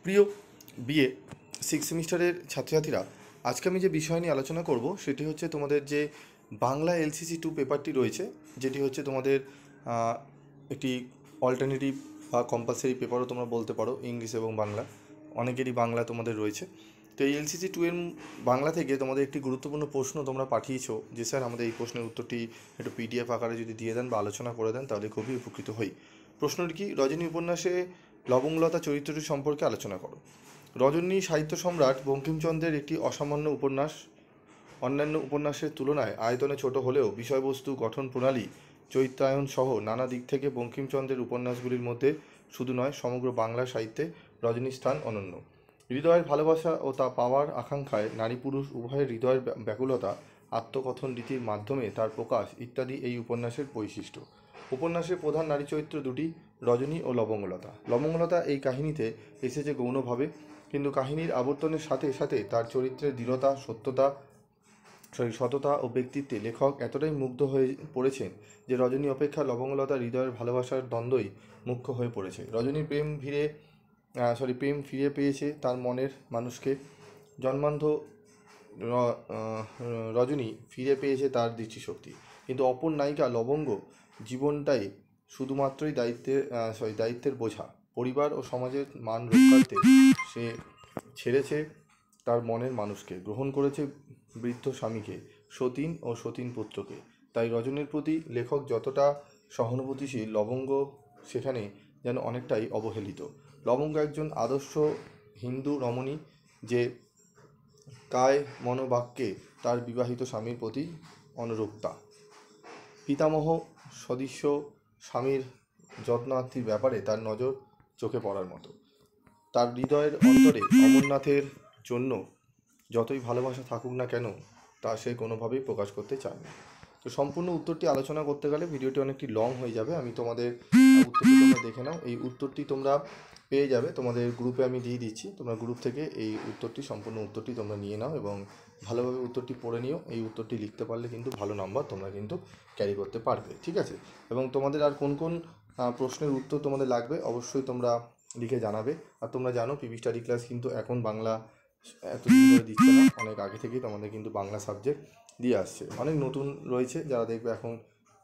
প্রিয় BA six সেমিস্টারের ছাত্রছাত্রীরা, আজকে আমি যে বিষয় নিয়ে আলোচনা করব সেটি হচ্ছে তোমাদের যে বাংলা এলসিসি 2 পেপারটি রয়েছে, যেটি হচ্ছে তোমাদের একটি অল্টারনেটিভ বা কম্পালসারি পেপারও তোমরা বলতে পারো। ইংলিশ এবং বাংলা অনেকেরই বাংলা তোমাদের রয়েছে। তো এই এলসিসি 2 এর বাংলা থেকে তোমাদের একটি গুরুত্বপূর্ণ প্রশ্ন তোমরা পাঠিয়েছো যে স্যার আমাদের এই প্রশ্নের উত্তরটি একটু পিডিএফ আকারে যদি দিয়ে দেন বা আলোচনা করে দেন তাহলে খুবই উপকৃত হই। প্রশ্নটি কি? রজনী উপন্যাসে লবঙ্গলতা চরিত্রটি সম্পর্কে আলোচনা করো। রজনী সাহিত্য সম্রাট বঙ্কিমচন্দ্রের একটি অসামান্য উপন্যাস। অন্যান্য উপন্যাসের তুলনায় আয়তনে ছোট হলেও বিষয়বস্তু, গঠন প্রণালী, চরিত্রায়ন সহ নানা দিক থেকে বঙ্কিমচন্দ্রের উপন্যাসগুলির মধ্যে শুধু নয়, সমগ্র বাংলা সাহিত্যে রজনীর স্থান অনন্য। হৃদয়ের ভালোবাসা ও তা পাওয়ার আকাঙ্ক্ষায় নারী পুরুষ উভয়ের হৃদয়ের ব্যাকুলতা আত্মকথন রীতির মাধ্যমে তার প্রকাশ ইত্যাদি এই উপন্যাসের বৈশিষ্ট্য। উপন্যাসের প্রধান নারী চরিত্র দুটি, রজনী ও লবঙ্গলতা। লবঙ্গলতা এই কাহিনীতে এসেছে গৌণভাবে, কিন্তু কাহিনীর আবর্তনের সাথে সাথে তার চরিত্রের দৃঢ়তা, সততা ও ব্যক্তিত্বে লেখক এতটাই মুগ্ধ হয়ে পড়েছেন যে রজনী অপেক্ষা লবঙ্গলতা হৃদয়ের ভালোবাসার দ্বন্দ্বই মুখ্য হয়ে পড়েছে। রজনী প্রেম ফিরে পেয়েছে তার মনের মানুষকে। জন্মান্ধ রজনী ফিরে পেয়েছে তার দৃষ্টিশক্তি, কিন্তু অপর নায়িকা লবঙ্গ জীবনটাই শুধুমাত্রই দায়িত্বের বোঝা। পরিবার ও সমাজের মান রক্ষার্থে সে ছেড়েছে তার মনের মানুষকে, গ্রহণ করেছে বৃদ্ধ স্বামীকে, সতীন ও সতীন পুত্রকে। তাই রজনীর প্রতি লেখক যতটা সহানুভূতিশীল, লবঙ্গ সেখানে যেন অনেকটাই অবহেলিত। লবঙ্গ একজন আদর্শ হিন্দু রমণী, যে কায় মনোবাক্যে তার বিবাহিত স্বামীর প্রতি অনুরক্তা। পিতামহ সদৃশ্য স্বামীর যত্নার্থীর ব্যাপারে তার নজর চোখে পড়ার মতো। তার হৃদয়ের অন্তরে অমরনাথের জন্য যতই ভালোবাসা থাকুক না কেন, তা সে কোনোভাবেই প্রকাশ করতে চায় না। তো সম্পূর্ণ উত্তরটি আলোচনা করতে গেলে ভিডিওটি অনেকটি লং হয়ে যাবে। আমি তোমাদের উত্তরটি তোমরা দেখে নাও। এই উত্তরটি তোমরা পেয়ে যাবে তোমাদের গ্রুপে, আমি দিয়ে দিচ্ছি। তোমরা গ্রুপ থেকে এই সম্পূর্ণ উত্তরটি তোমরা নিয়ে নাও এবং ভালোভাবে উত্তরটি পড়ে নিও। এই উত্তরটি লিখতে পারলে কিন্তু ভালো নাম্বার তোমরা কিন্তু ক্যারি করতে পারবে, ঠিক আছে? এবং তোমাদের আর কোন কোন প্রশ্নের উত্তর তোমাদের লাগবে অবশ্যই তোমরা লিখে জানাবে। আর তোমরা জানো পিবি স্টাডি ক্লাস কিন্তু এখন বাংলা এতদিন ধরে দিচ্ছে না, অনেক আগে থেকেই তোমাদের কিন্তু বাংলা সাবজেক্ট দিয়ে আসছে। অনেক নতুন রয়েছে যারা দেখবে এখন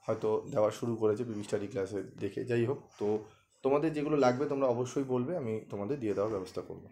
হয়তো দেওয়া শুরু করেছে পিবি স্টাডি ক্লাসে দেখে। যাই হোক, তো তোমাদের যেগুলো লাগবে তোমরা অবশ্যই বলবে, আমি তোমাদের দিয়ে দেওয়ার ব্যবস্থা করবো।